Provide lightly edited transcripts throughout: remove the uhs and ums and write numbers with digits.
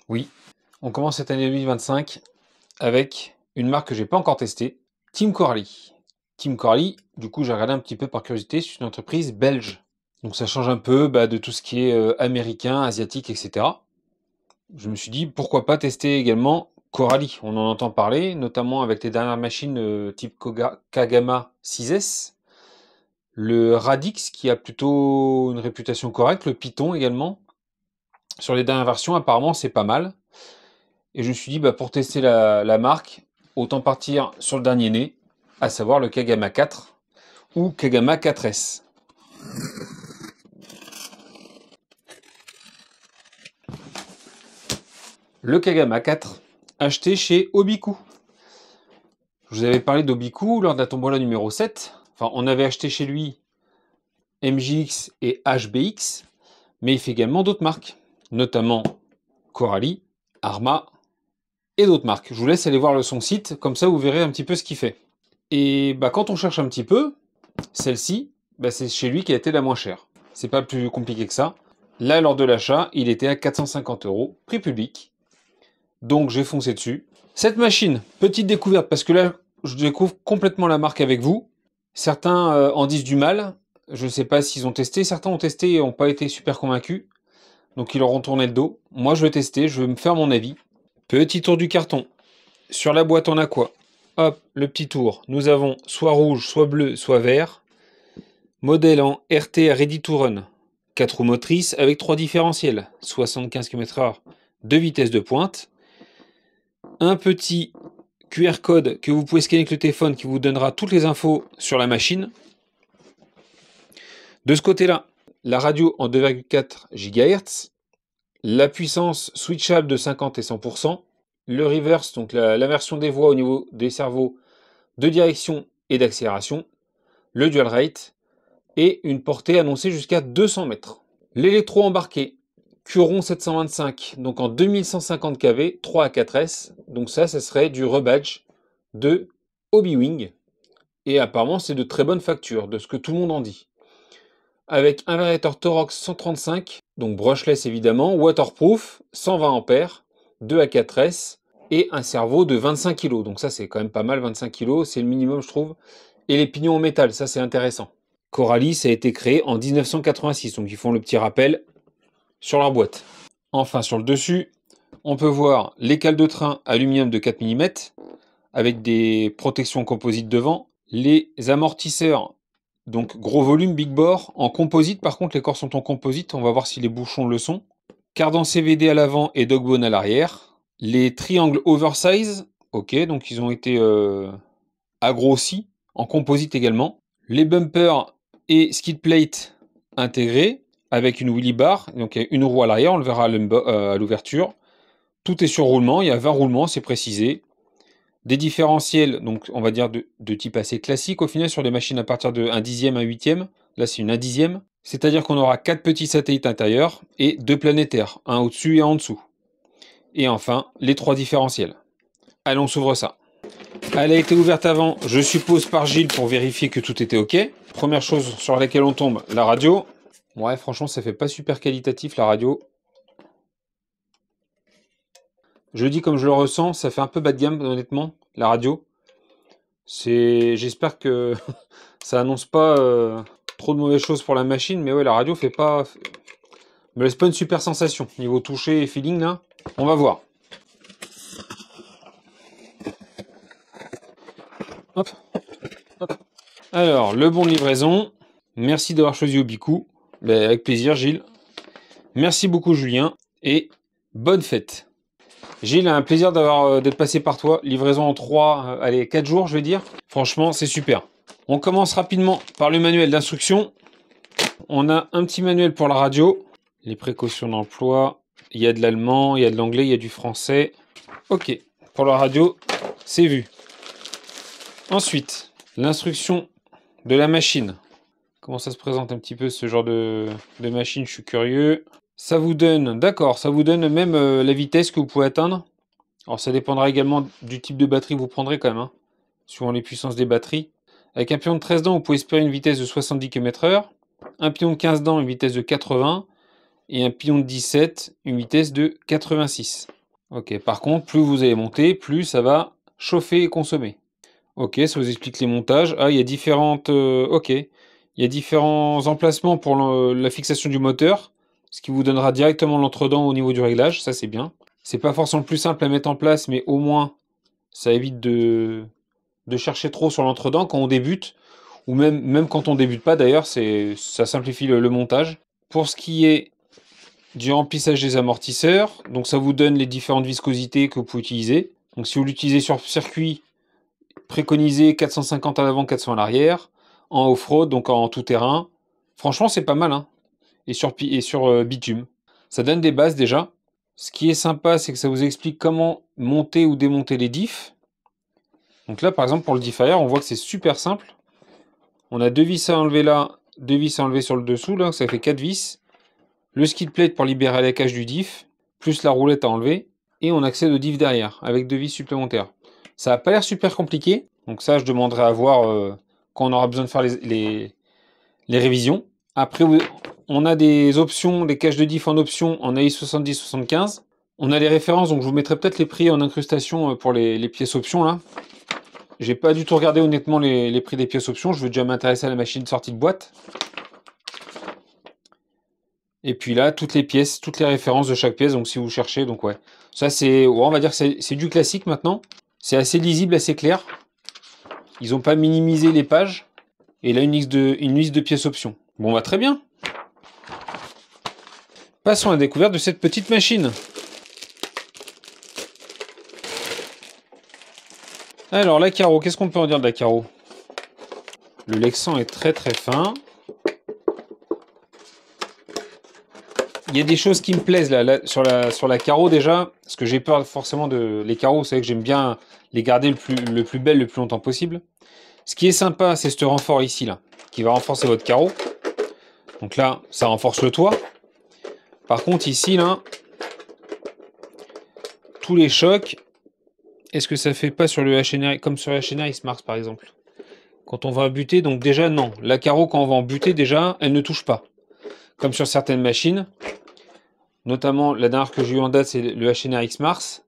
Oui, on commence cette année 2025 avec une marque que j'ai pas encore testée, Team Coralie. Team Coralie, du coup, j'ai regardé un petit peu par curiosité, c'est une entreprise belge. Donc ça change un peu de tout ce qui est américain, asiatique, etc. Je me suis dit, pourquoi pas tester également Coralie. On en entend parler, notamment avec les dernières machines type Kagama 6S, le Radix qui a plutôt une réputation correcte, le Python également. Sur les dernières versions, apparemment, c'est pas mal. Et je me suis dit, pour tester la marque, autant partir sur le dernier né, à savoir le Kagama 4 ou Kagama 4S. Le Kagama 4, acheté chez Obiku. Je vous avais parlé d'Obiku lors de la tombola numéro 7. Enfin, on avait acheté chez lui MJX et HBX, mais il fait également d'autres marques, notamment Coralie, Arma et d'autres marques. Je vous laisse aller voir son site, comme ça vous verrez un petit peu ce qu'il fait. Et quand on cherche un petit peu, celle-ci, c'est chez lui qui a été la moins chère. C'est pas plus compliqué que ça. Là, lors de l'achat, il était à 450 €, prix public. Donc j'ai foncé dessus. Cette machine, petite découverte, parce que là, je découvre complètement la marque avec vous. Certains en disent du mal. Je ne sais pas s'ils ont testé. Certains ont testé et n'ont pas été super convaincus. Donc ils leur ont tourné le dos. Moi, je vais tester, je vais me faire mon avis. Petit tour du carton. Sur la boîte, on a quoi? Hop, le petit tour. Nous avons soit rouge, soit bleu, soit vert. Modèle en RT Ready to Run. 4 roues motrices avec 3 différentiels. 75 km/h, 2 vitesses de pointe. Un petit QR code que vous pouvez scanner avec le téléphone qui vous donnera toutes les infos sur la machine. De ce côté-là, la radio en 2,4 GHz. La puissance switchable de 50 et 100%. Le reverse, donc la version des voix au niveau des cerveaux de direction et d'accélération. Le dual rate. Et une portée annoncée jusqu'à 200 mètres. L'électro embarqué, Curon 725, donc en 2150 kV, 3 à 4S. Donc ça serait du rebadge de Hobbywing. Et apparemment, c'est de très bonne facture, de ce que tout le monde en dit. Avec un variateur Torox 135, donc brushless évidemment, waterproof, 120 ampères, 2 à 4S, et un cerveau de 25 kg. Donc ça, c'est quand même pas mal, 25 kg, c'est le minimum, je trouve. Et les pignons en métal, ça c'est intéressant. Coralie, ça a été créé en 1986, donc ils font le petit rappel sur leur boîte. Enfin, sur le dessus, on peut voir les cales de train aluminium de 4 mm, avec des protections composites devant, les amortisseurs, donc gros volume, big bore, en composite, par contre les corps sont en composite, on va voir si les bouchons le sont. Cardan CVD à l'avant et dogbone à l'arrière. Les triangles oversize, ok, donc ils ont été agrossis, en composite également. Les bumpers et skid plate intégrés avec une wheelie bar, donc une roue à l'arrière, on le verra à l'ouverture. Tout est sur roulement, il y a 20 roulements, c'est précisé. Des différentiels, donc on va dire de type assez classique au final sur des machines à partir de 1/10, 1/8. Là c'est une 1/10. C'est-à-dire qu'on aura 4 petits satellites intérieurs et 2 planétaires, un au-dessus et un en dessous. Et enfin, les 3 différentiels. Allez, on s'ouvre ça. Elle a été ouverte avant, je suppose, par Gilles pour vérifier que tout était OK. Première chose sur laquelle on tombe, la radio. Ouais, franchement, ça fait pas super qualitatif, la radio. Je dis comme je le ressens, ça fait un peu bas de gamme, honnêtement, la radio. J'espère que ça annonce pas trop de mauvaises choses pour la machine, mais ouais, la radio me laisse pas une super sensation. Niveau toucher et feeling, là, on va voir. Hop, hop. Alors, le bon de livraison. Merci d'avoir choisi Obiku. Avec plaisir, Gilles. Merci beaucoup, Julien. Et bonne fête. Gilles, un plaisir d'être passé par toi. Livraison en 3, allez, 4 jours, je vais dire. Franchement, c'est super. On commence rapidement par le manuel d'instruction. On a un petit manuel pour la radio. Les précautions d'emploi. Il y a de l'allemand, il y a de l'anglais, il y a du français. Ok, pour la radio, c'est vu. Ensuite, l'instruction de la machine. Comment ça se présente un petit peu ce genre de machine, je suis curieux. Ça vous donne, d'accord, ça vous donne même la vitesse que vous pouvez atteindre. Alors ça dépendra également du type de batterie que vous prendrez quand même, hein, suivant les puissances des batteries. Avec un pion de 13 dents, vous pouvez espérer une vitesse de 70 km/h. Un pion de 15 dents, une vitesse de 80. Et un pion de 17, une vitesse de 86. Ok, par contre, plus vous allez monter, plus ça va chauffer et consommer. Ok, ça vous explique les montages. Ah, il y a différentes... ok. Il y a différents emplacements pour la fixation du moteur, ce qui vous donnera directement l'entredent au niveau du réglage, ça c'est bien. C'est pas forcément le plus simple à mettre en place, mais au moins, ça évite de chercher trop sur l'entredent quand on débute, ou même quand on débute pas d'ailleurs, ça simplifie le montage. Pour ce qui est du remplissage des amortisseurs, donc ça vous donne les différentes viscosités que vous pouvez utiliser. Donc si vous l'utilisez sur circuit, préconisé 450 à l'avant, 400 à l'arrière, en off-road, donc en tout-terrain. Franchement, c'est pas mal, hein. Et sur bitume. Ça donne des bases déjà. Ce qui est sympa, c'est que ça vous explique comment monter ou démonter les diffs. Donc là, par exemple, pour le diff arrière, on voit que c'est super simple. On a 2 vis à enlever là, 2 vis à enlever sur le dessous, là, ça fait 4 vis. Le skid plate pour libérer la cage du diff, plus la roulette à enlever. Et on accède au diff derrière, avec 2 vis supplémentaires. Ça n'a pas l'air super compliqué, donc ça je demanderai à voir quand on aura besoin de faire les révisions. Après, on a des options, des caches de diff en option en AI 70-75. On a les références, donc je vous mettrai peut-être les prix en incrustation pour les pièces options là. J'ai pas du tout regardé honnêtement les prix des pièces options, je veux déjà m'intéresser à la machine sortie de boîte. Et puis là, toutes les pièces, toutes les références de chaque pièce, donc si vous cherchez, donc ouais. Ça c'est, on va dire que c'est du classique maintenant. C'est assez lisible, assez clair. Ils n'ont pas minimisé les pages. Et là, une liste de pièces options. Bon, bah très bien. Passons à la découverte de cette petite machine. Alors, la carreau, qu'est-ce qu'on peut en dire de la carreau? Le Lexan est très très fin. Il y a des choses qui me plaisent là sur la carreau déjà, parce que j'ai peur forcément de... Les carreaux, vous savez que j'aime bien les garder le plus belle le plus longtemps possible. Ce qui est sympa, c'est ce renfort ici, là, qui va renforcer votre carreau. Donc là, ça renforce le toit. Par contre, ici, là, tous les chocs, est-ce que ça fait pas sur le HNR, comme sur le HNR X-Mars, par exemple? Quand on va buter, donc déjà, non. La carreau, quand on va en buter, déjà, elle ne touche pas. Comme sur certaines machines. Notamment, la dernière que j'ai eu en date, c'est le HNR X-Mars.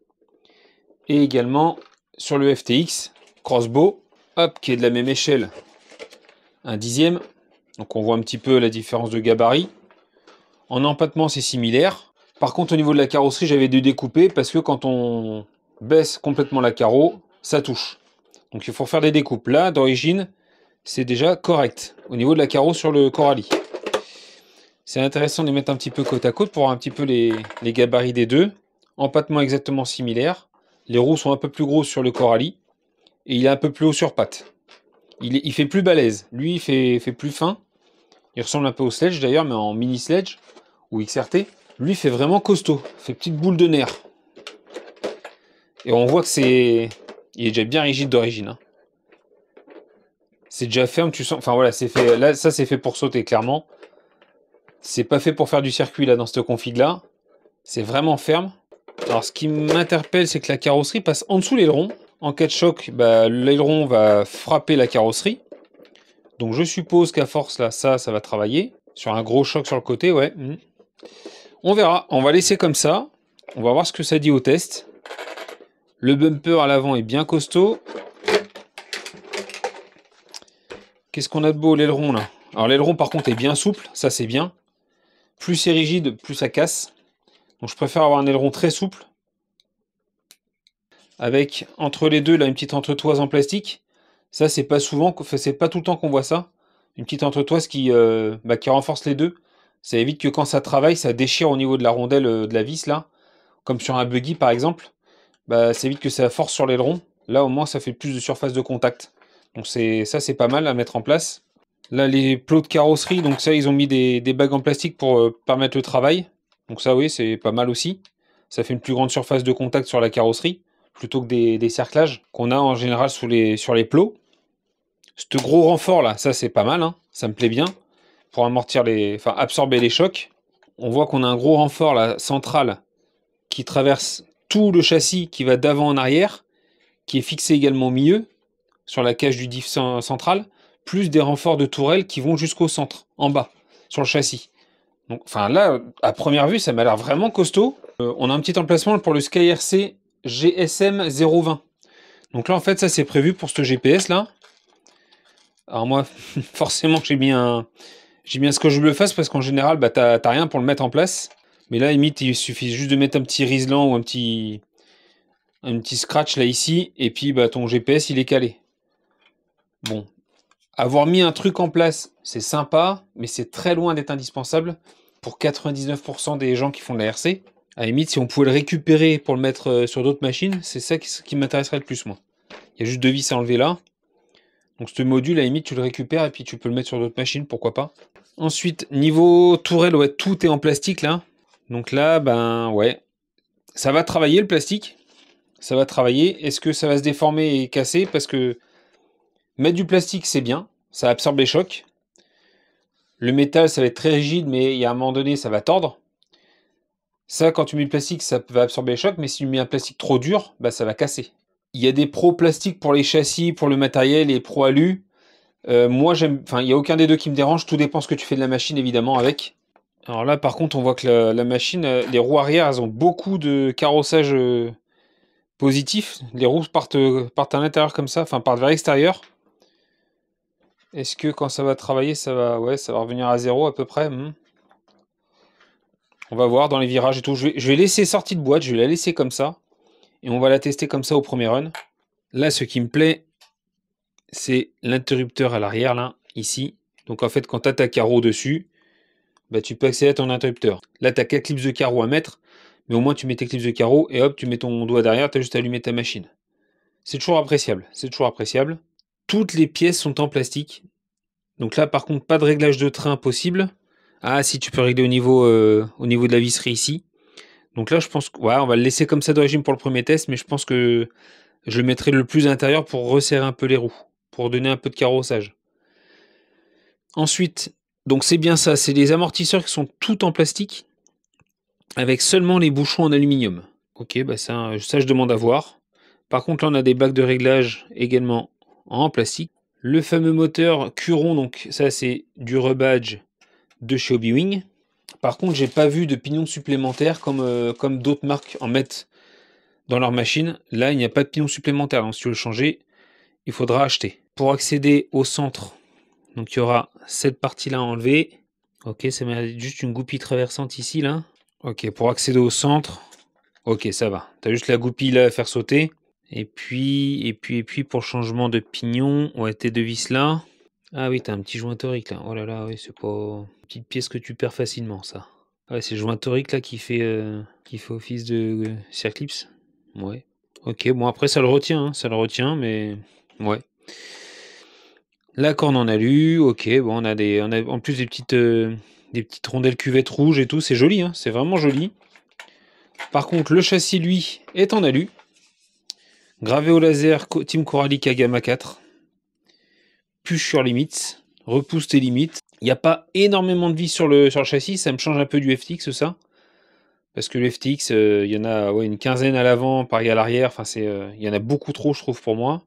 Et également, sur le FTX Crossbow, hop, qui est de la même échelle, un dixième. Donc on voit un petit peu la différence de gabarit. En empattement, c'est similaire. Par contre, au niveau de la carrosserie, j'avais dû découper parce que quand on baisse complètement la carreau, ça touche. Donc il faut faire des découpes. Là, d'origine, c'est déjà correct. Au niveau de la carreau sur le Coralie. C'est intéressant de les mettre un petit peu côte à côte pour voir un petit peu les gabarits des deux. Empattement exactement similaire. Les roues sont un peu plus grosses sur le Coralie. Et il est un peu plus haut sur patte. Il fait plus balèze. Lui, il fait plus fin. Il ressemble un peu au Sledge d'ailleurs, mais en mini Sledge ou XRT. Lui, il fait vraiment costaud. Il fait petite boule de nerf. Et on voit que c'est... Il est déjà bien rigide d'origine. Hein. C'est déjà ferme, tu sens... Enfin voilà, c'est fait... Là, ça, c'est fait pour sauter, clairement. C'est pas fait pour faire du circuit, là, dans cette config-là. C'est vraiment ferme. Alors, ce qui m'interpelle, c'est que la carrosserie passe en dessous l'aileron. En cas de choc, bah, l'aileron va frapper la carrosserie. Donc, je suppose qu'à force, là, ça va travailler. Sur un gros choc sur le côté, ouais. On verra. On va laisser comme ça. On va voir ce que ça dit au test. Le bumper à l'avant est bien costaud. Qu'est-ce qu'on a de beau, l'aileron, là? Alors, l'aileron, par contre, est bien souple. Ça, c'est bien. Plus c'est rigide, plus ça casse. Donc, je préfère avoir un aileron très souple. Avec, entre les deux, là, une petite entretoise en plastique. Ça, c'est pas souvent, c'est pas tout le temps qu'on voit ça. Une petite entretoise qui renforce les deux. Ça évite que quand ça travaille, ça déchire au niveau de la rondelle de la vis, là. Comme sur un buggy, par exemple. Bah, ça évite que ça force sur l'aileron. Là, au moins, ça fait plus de surface de contact. Donc, ça, c'est pas mal à mettre en place. Là, les plots de carrosserie, donc ça, ils ont mis des bagues en plastique pour permettre le travail. Donc ça, oui, c'est pas mal aussi. Ça fait une plus grande surface de contact sur la carrosserie, plutôt que des cerclages qu'on a en général sur les plots. Ce gros renfort là, ça c'est pas mal, hein. Ça me plaît bien. Pour amortir absorber les chocs. On voit qu'on a un gros renfort là, central, qui traverse tout le châssis, qui va d'avant en arrière, qui est fixé également au milieu, sur la cage du diff central, plus des renforts de tourelle qui vont jusqu'au centre, en bas, sur le châssis. Donc, enfin là, à première vue, ça m'a l'air vraiment costaud. On a un petit emplacement pour le SkyRC GSM 020. Donc là, en fait, ça c'est prévu pour ce GPS là. Alors moi, forcément, j'ai bien ce que je le fasse parce qu'en général, bah, t'as rien pour le mettre en place. Mais là, limite, il suffit juste de mettre un petit riselant ou un petit scratch là ici, et puis bah, ton GPS il est calé. Bon, avoir mis un truc en place, c'est sympa, mais c'est très loin d'être indispensable pour 99% des gens qui font de la RC. À la limite, si on pouvait le récupérer pour le mettre sur d'autres machines, c'est ça qui m'intéresserait le plus, moi. Il y a juste 2 vis à enlever là. Donc ce module, à la limite, tu le récupères et puis tu peux le mettre sur d'autres machines, pourquoi pas. Ensuite, niveau tourelle, ouais, tout est en plastique là. Donc là, ben ouais, ça va travailler le plastique. Ça va travailler. Est-ce que ça va se déformer et casser? Parce que mettre du plastique, c'est bien. Ça absorbe les chocs. Le métal, ça va être très rigide, mais il y a un moment donné, ça va tordre. Ça, quand tu mets du plastique, ça va absorber les chocs, mais si tu mets un plastique trop dur, bah, ça va casser. Il y a des pros plastiques pour les châssis, pour le matériel, et pros alu. Moi, il n'y a aucun des deux qui me dérange. Tout dépend ce que tu fais de la machine, évidemment, avec. Alors là, par contre, on voit que la machine, les roues arrière, elles ont beaucoup de carrossage positif. Les roues partent à l'intérieur comme ça, enfin partent vers l'extérieur. Est-ce que quand ça va travailler, ça va revenir à 0 à peu près. On va voir dans les virages et tout. Je vais laisser sortie de boîte, je vais la laisser comme ça. Et on va la tester comme ça au premier run. Là, ce qui me plaît, c'est l'interrupteur à l'arrière, là, ici. Donc en fait, quand tu as ta carreau dessus, bah, tu peux accéder à ton interrupteur. Là, tu as 4 clips de carreau à mettre, mais au moins tu mets tes clips de carreau et hop, tu mets ton doigt derrière, tu as juste à allumer ta machine. C'est toujours appréciable, c'est toujours appréciable. Toutes les pièces sont en plastique. Donc là, par contre, pas de réglage de train possible. Ah, si, tu peux régler au niveau de la visserie ici. Donc là, je pense que, ouais, on va le laisser comme ça d'origine pour le premier test, mais je pense que je le mettrai le plus à l'intérieur pour resserrer un peu les roues, pour donner un peu de carrossage. Ensuite, donc c'est bien ça, c'est les amortisseurs qui sont tout en plastique, avec seulement les bouchons en aluminium. Ok, bah ça je demande à voir. Par contre, là, on a des bacs de réglage également en plastique. Le fameux moteur Curon, donc ça c'est du rebadge de chez Hobbywing. Par contre, j'ai pas vu de pignon supplémentaire comme d'autres marques en mettent dans leur machine. Là, il n'y a pas de pignon supplémentaire, donc si tu veux le changer, il faudra acheter. Pour accéder au centre, donc il y aura cette partie-là à enlever. Ok, ça met juste une goupille traversante ici, là. Ok, pour accéder au centre, ok, ça va. Tu as juste la goupille là à faire sauter. Et puis pour le changement de pignon, ouais, tes deux vis là. Ah oui, t'as un petit joint torique là. Oh là là, oui, c'est pas une petite pièce que tu perds facilement, ça. Ouais, c'est le joint torique là qui fait office de circlips. Ouais. Ok, bon après ça le retient, mais ouais. La corne en alu, ok, bon on a en plus des petites rondelles cuvettes rouges et tout, c'est joli, hein, c'est vraiment joli. Par contre, le châssis lui est en alu. Gravé au laser Team Coralic à gamma 4. Push sur limites. Repousse tes limites. Il n'y a pas énormément de vis sur le châssis. Ça me change un peu du FTX, ça. Parce que le FTX, il y en a une quinzaine à l'avant, pareil à l'arrière. Enfin, il y en a beaucoup trop, je trouve, pour moi.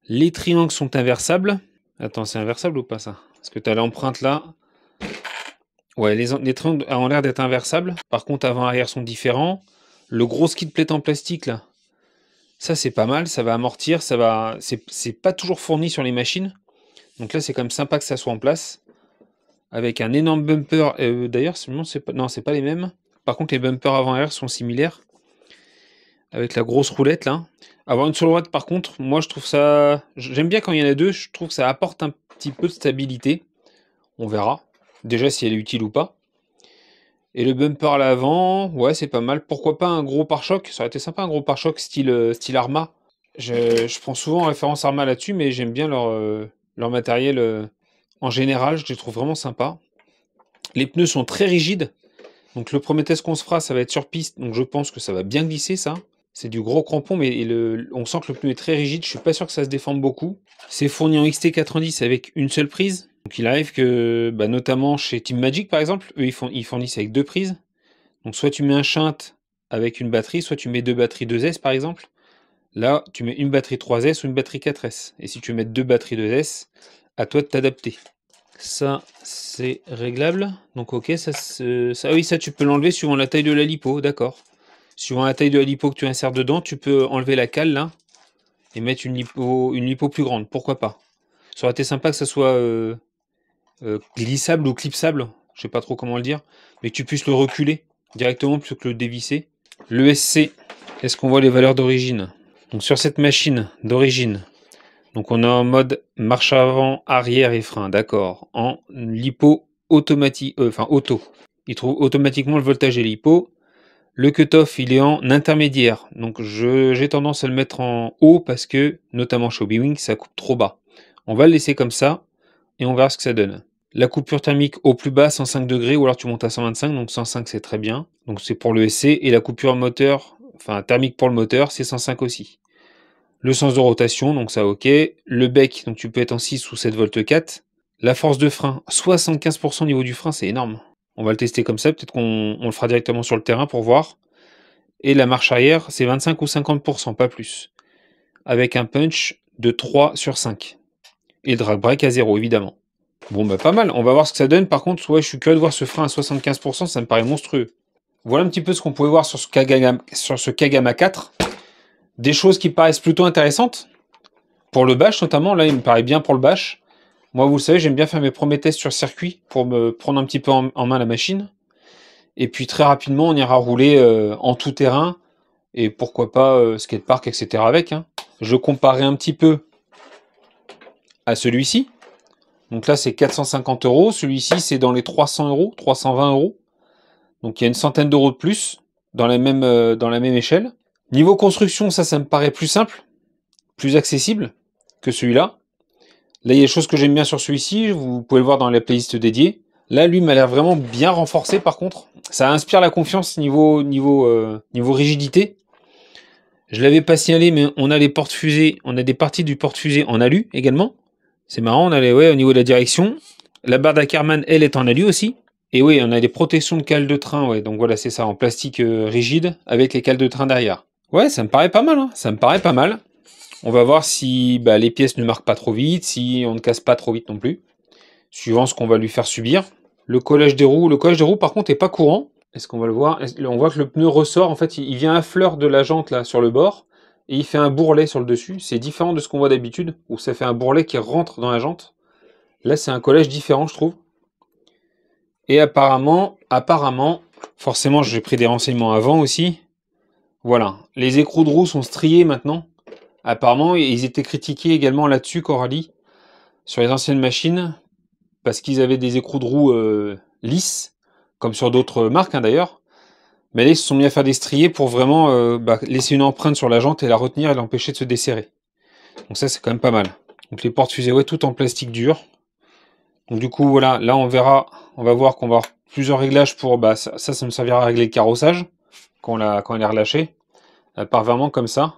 Les triangles sont inversables. Attends, c'est inversable ou pas, ça? Parce que tu as l'empreinte là. Ouais, les triangles ont l'air d'être inversables. Par contre, avant-arrière sont différents. Le gros skid plate en plastique, là. Ça, c'est pas mal, ça va amortir, c'est pas toujours fourni sur les machines. Donc là, c'est quand même sympa que ça soit en place. Avec un énorme bumper. D'ailleurs, c'est pas les mêmes. Par contre, les bumpers avant-arrière sont similaires. Avec la grosse roulette, là. Avoir une seule roulette, par contre, moi, je trouve ça... J'aime bien quand il y en a deux, je trouve que ça apporte un petit peu de stabilité. On verra. Déjà, si elle est utile ou pas. Et le bumper à l'avant, ouais, c'est pas mal. Pourquoi pas un gros pare-choc? Ça aurait été sympa, un gros pare-choc style Arma. Je prends souvent en référence Arma là-dessus, mais j'aime bien leur matériel en général. Je les trouve vraiment sympas. Les pneus sont très rigides. Donc le premier test qu'on se fera, ça va être sur piste. Donc je pense que ça va bien glisser, ça. C'est du gros crampon, mais on sent que le pneu est très rigide. Je suis pas sûr que ça se déforme beaucoup. C'est fourni en XT90 avec une seule prise. Donc il arrive que, bah, notamment chez Team Magic par exemple, eux ils fournissent avec 2 prises. Donc soit tu mets un shunt avec une batterie, soit tu mets 2 batteries 2S par exemple. Là, tu mets une batterie 3S ou une batterie 4S. Et si tu veux mettre 2 batteries 2S, à toi de t'adapter. Ça, c'est réglable. Donc, ok, ça, oui, ça, tu peux l'enlever suivant la taille de la lipo, d'accord. Suivant la taille de la lipo que tu insères dedans, tu peux enlever la cale, là, et mettre une lipo plus grande. Pourquoi pas? Ça aurait été sympa que ça soit glissable ou clipsable, je sais pas trop comment le dire, mais que tu puisses le reculer directement plutôt que le dévisser. L'ESC, est-ce qu'on voit les valeurs d'origine? Donc, sur cette machine d'origine, donc on est en mode marche avant, arrière et frein, d'accord. En lipo automatique, enfin auto. Il trouve automatiquement le voltage et l'hypo. Le cutoff, il est en intermédiaire. Donc j'ai tendance à le mettre en haut parce que, notamment chez Hobby ça coupe trop bas. On va le laisser comme ça et on verra ce que ça donne. La coupure thermique au plus bas, 105 degrés, ou alors tu montes à 125, donc 105 c'est très bien. Donc c'est pour le SC, et la coupure moteur, enfin thermique pour le moteur, c'est 105 aussi. Le sens de rotation, donc ça ok. Le bec, donc tu peux être en 6 ou 7 volts 4. La force de frein, 75% au niveau du frein, c'est énorme. On va le tester comme ça, peut-être qu'on le fera directement sur le terrain pour voir. Et la marche arrière, c'est 25 ou 50%, pas plus. Avec un punch de 3 sur 5. Et le drag brake à 0, évidemment. Bon, bah pas mal, on va voir ce que ça donne. Par contre, ouais, je suis curieux de voir ce frein à 75%, ça me paraît monstrueux. Voilà un petit peu ce qu'on pouvait voir sur ce Kagama 4. Des choses qui paraissent plutôt intéressantes. Pour le bash notamment, là il me paraît bien pour le bash. Moi vous le savez, j'aime bien faire mes premiers tests sur circuit pour me prendre un petit peu en main la machine. Et puis très rapidement on ira rouler en tout terrain. Et pourquoi pas skatepark, etc. avec. Hein. Je comparais un petit peu à celui-ci. Donc là c'est 450 €. Celui-ci c'est dans les 300 €, 320 €. Donc il y a une centaine d'euros de plus dans la même échelle. Niveau construction, ça me paraît plus simple, plus accessible que celui-là. Là, il y a des choses que j'aime bien sur celui-ci, vous pouvez le voir dans la playlist dédiée. Là, lui m'a l'air vraiment bien renforcé par contre. Ça inspire la confiance niveau rigidité. Je l'avais pas signalé, mais on a les portes-fusées, on a des parties du porte-fusée en alu également. C'est marrant, on a les, ouais, au niveau de la direction. La barre d'Ackerman, elle, est en alu aussi. Et oui, on a des protections de cales de train, ouais, donc voilà, c'est ça, en plastique rigide, avec les cales de train derrière. Ouais, ça me paraît pas mal, hein. Ça me paraît pas mal. On va voir si les pièces ne marquent pas trop vite, si on ne casse pas trop vite non plus, suivant ce qu'on va lui faire subir. Le collage des roues par contre est pas courant. Est-ce qu'on va le voir? On voit que le pneu ressort, en fait il vient à fleur de la jante là sur le bord, et il fait un bourrelet sur le dessus. C'est différent de ce qu'on voit d'habitude, où ça fait un bourrelet qui rentre dans la jante. Là c'est un collage différent je trouve. Et apparemment, forcément j'ai pris des renseignements avant aussi. Voilà, les écrous de roue sont striés maintenant. Apparemment, ils étaient critiqués également là-dessus, Coralie, sur les anciennes machines, parce qu'ils avaient des écrous de roue lisses, comme sur d'autres marques hein, d'ailleurs. Mais là, ils se sont mis à faire des striés pour vraiment laisser une empreinte sur la jante et la retenir et l'empêcher de se desserrer. Donc ça, c'est quand même pas mal. Donc les portes fusées, ouais, tout en plastique dur. Donc du coup, voilà, là on verra, on va voir qu'on va avoir plusieurs réglages pour, ça me servira à régler le carrossage, quand il est relâché. Elle part vraiment comme ça.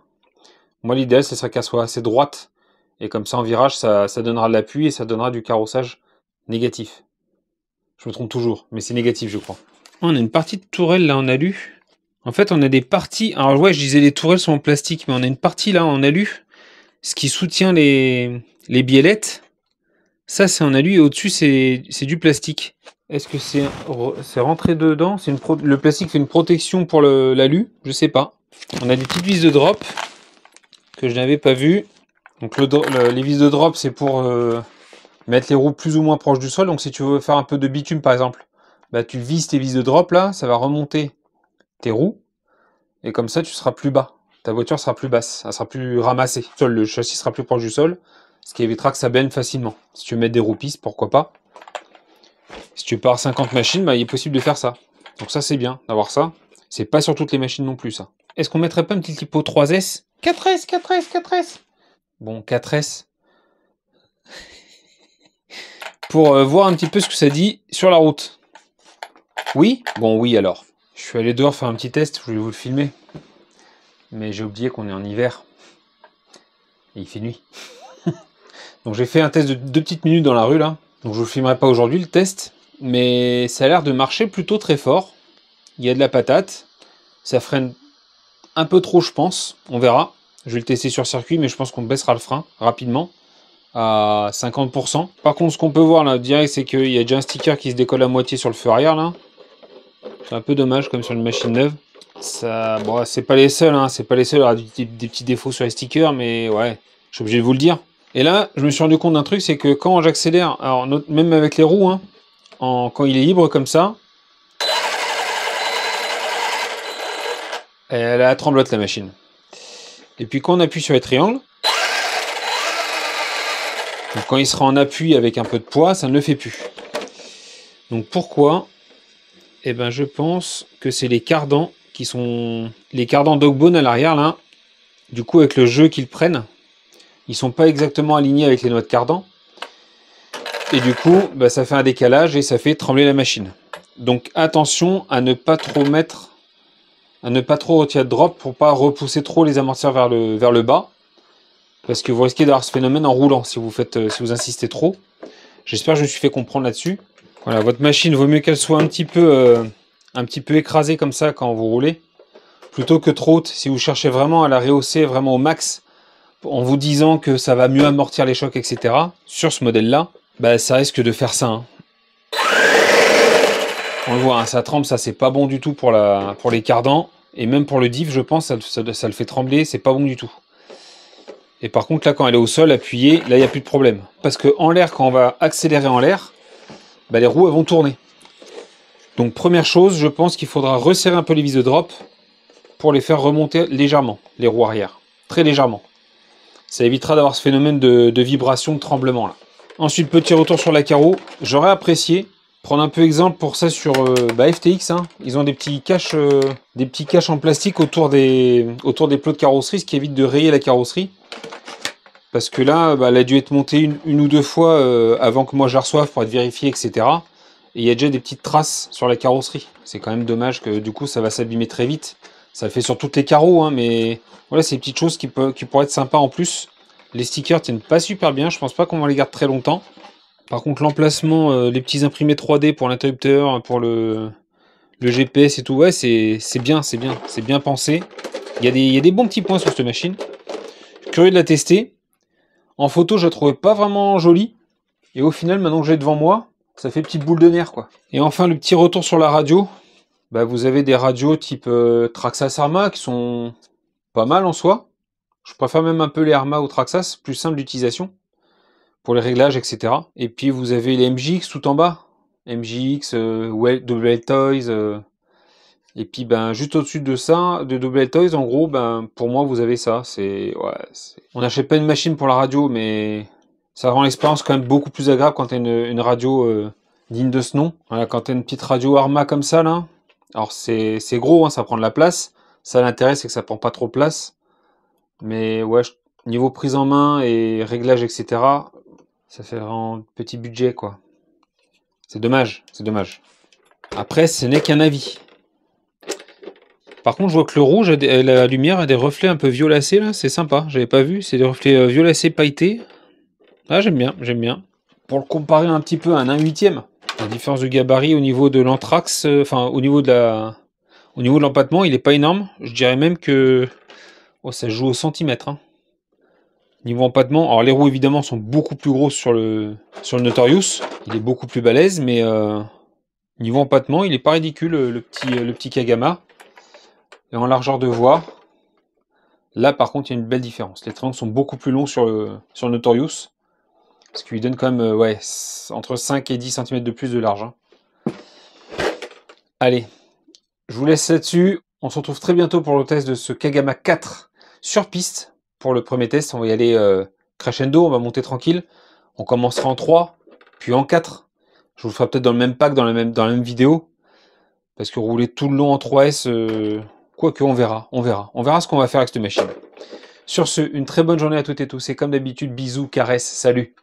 Moi, l'idéal, ce serait qu'elle soit assez droite. Et comme ça, en virage, ça donnera de l'appui et ça donnera du carrossage négatif. Je me trompe toujours, mais c'est négatif, je crois. On a une partie de tourelle, là, en alu. En fait, on a des parties... Alors, ouais, je disais les tourelles sont en plastique, mais on a une partie, là, en alu. Ce qui soutient les biellettes. Ça, c'est en alu. Et au-dessus, c'est du plastique. Est-ce que c'est rentré dedans? Le plastique fait une protection pour l'alu? Je sais pas. On a des petites vis de drop que je n'avais pas vu. Donc les vis de drop, c'est pour mettre les roues plus ou moins proches du sol. Donc si tu veux faire un peu de bitume par exemple, tu vises tes vis de drop là, ça va remonter tes roues. Et comme ça, tu seras plus bas. Ta voiture sera plus basse, elle sera plus ramassée. Le châssis sera plus proche du sol, ce qui évitera que ça baigne facilement. Si tu veux mettre des roues pistes, pourquoi pas. Si tu pars 50 machines, il est possible de faire ça. Donc ça, c'est bien d'avoir ça. C'est pas sur toutes les machines non plus, ça. Est-ce qu'on mettrait pas un petit typo 3S? 4S, 4S, 4S. Bon, 4S. Pour voir un petit peu ce que ça dit sur la route. Oui? Bon, oui alors. Je suis allé dehors faire un petit test, je voulais vous le filmer. Mais j'ai oublié qu'on est en hiver. Et il fait nuit. Donc j'ai fait un test de 2 petites minutes dans la rue là. Donc je vous le filmerai pas aujourd'hui le test. Mais ça a l'air de marcher plutôt très fort. Il y a de la patate. Ça freine un peu trop je pense. On verra. Je vais le tester sur circuit mais je pense qu'on baissera le frein rapidement. à 50%. Par contre, ce qu'on peut voir là, direct, c'est qu'il y a déjà un sticker qui se décolle à moitié sur le feu arrière là. C'est un peu dommage comme sur une machine neuve. Ça, bon, c'est pas les seuls, hein, c'est pas les seuls à avoir des petits défauts sur les stickers, mais ouais, je suis obligé de vous le dire. Et là, je me suis rendu compte d'un truc, c'est que quand j'accélère, alors même avec les roues, hein, quand il est libre comme ça, elle a la tremblote la machine. Et puis quand on appuie sur les triangles, donc quand il sera en appui avec un peu de poids, ça ne le fait plus. Donc pourquoi? Eh ben je pense que c'est les cardans qui sont... Les cardans Dogbone à l'arrière là, du coup avec le jeu qu'ils prennent, ils sont pas exactement alignés avec les noix de cardan. Et du coup, bah, ça fait un décalage et ça fait trembler la machine. Donc attention à ne pas trop mettre, à ne pas trop retirer de drop pour pas repousser trop les amortisseurs vers le bas. Parce que vous risquez d'avoir ce phénomène en roulant si vous insistez trop. J'espère que je me suis fait comprendre là-dessus. Voilà, votre machine, vaut mieux qu'elle soit un petit peu écrasée comme ça quand vous roulez, plutôt que trop haute. Si vous cherchez vraiment à la rehausser vraiment au max, en vous disant que ça va mieux amortir les chocs, etc. Sur ce modèle-là, bah, ça risque de faire ça. Hein. On le voit, hein, ça tremble, ça c'est pas bon du tout pour les cardans. Et même pour le diff, je pense, ça le fait trembler, c'est pas bon du tout. Et par contre, là, quand elle est au sol, appuyée, là, il n'y a plus de problème. Parce qu'en l'air, quand on va accélérer en l'air, bah, les roues elles vont tourner. Donc, première chose, je pense qu'il faudra resserrer un peu les vis de drop pour les faire remonter légèrement, les roues arrière. Très légèrement. Ça évitera d'avoir ce phénomène de vibration, de tremblement. Là. Ensuite, petit retour sur la carreau. J'aurais apprécié prendre un peu exemple pour ça sur FTX. Hein. Ils ont des petits caches en plastique autour des plots de carrosserie, ce qui évite de rayer la carrosserie. Parce que là, bah, elle a dû être montée une ou deux fois avant que moi je la reçoive pour être vérifiée, etc. Et il y a déjà des petites traces sur la carrosserie. C'est quand même dommage que du coup ça va s'abîmer très vite. Ça le fait sur toutes les carreaux, hein, mais voilà, c'est des petites choses qui pourraient être sympas en plus. Les stickers tiennent pas super bien, je pense pas qu'on va les garder très longtemps. Par contre, l'emplacement, les petits imprimés 3D pour l'interrupteur, pour le GPS et tout, ouais, c'est bien pensé. Il y a des bons petits points sur cette machine. Je suis curieux de la tester. En photo, je la trouvais pas vraiment jolie. Et au final, maintenant que j'ai devant moi, ça fait petite boule de nerfs, quoi. Et enfin, le petit retour sur la radio. Bah, vous avez des radios type Traxxas Arma qui sont pas mal en soi. Je préfère même un peu les Arma ou Traxxas, plus simple d'utilisation pour les réglages, etc. Et puis vous avez les MJX tout en bas. MJX, WL Toys. Et puis ben juste au-dessus de ça, de WL Toys, en gros, ben pour moi vous avez ça. On n'achète pas une machine pour la radio, mais ça rend l'expérience quand même beaucoup plus agréable quand tu as une radio digne de ce nom. Voilà, quand tu as une petite radio Arma comme ça là. Alors c'est gros, hein, ça prend de la place. Ça, l'intérêt, c'est que ça prend pas trop de place. Mais ouais, niveau prise en main et réglage, etc., ça fait vraiment petit budget, quoi. C'est dommage, c'est dommage. Après, ce n'est qu'un avis. Par contre, je vois que le rouge, la lumière a des reflets un peu violacés, là. C'est sympa, j'avais pas vu. C'est des reflets violacés pailletés. Ah, j'aime bien, j'aime bien. Pour le comparer un petit peu à un 1/8e, la différence de gabarit au niveau de l'anthrax, enfin, au niveau de l'empattement, il n'est pas énorme. Je dirais même que ça se joue au centimètre. Hein. Niveau empattement, alors les roues évidemment sont beaucoup plus grosses sur le Notorious. Il est beaucoup plus balèze, mais niveau empattement, il n'est pas ridicule, le petit Kagama. Et en largeur de voie, là par contre, il y a une belle différence. Les triangles sont beaucoup plus longs sur le Notorious. Ce qui lui donne quand même ouais, entre 5 et 10 cm de plus de large. Hein. Allez, je vous laisse là-dessus. On se retrouve très bientôt pour le test de ce Kagama 4 sur piste. Pour le premier test, on va y aller crescendo, on va monter tranquille. On commencera en 3, puis en 4. Je vous le ferai peut-être dans le même pack, dans la même vidéo. Parce que rouler tout le long en 3S, quoique on verra. On verra ce qu'on va faire avec cette machine. Sur ce, une très bonne journée à toutes et tous. Et comme d'habitude, bisous, caresses, salut.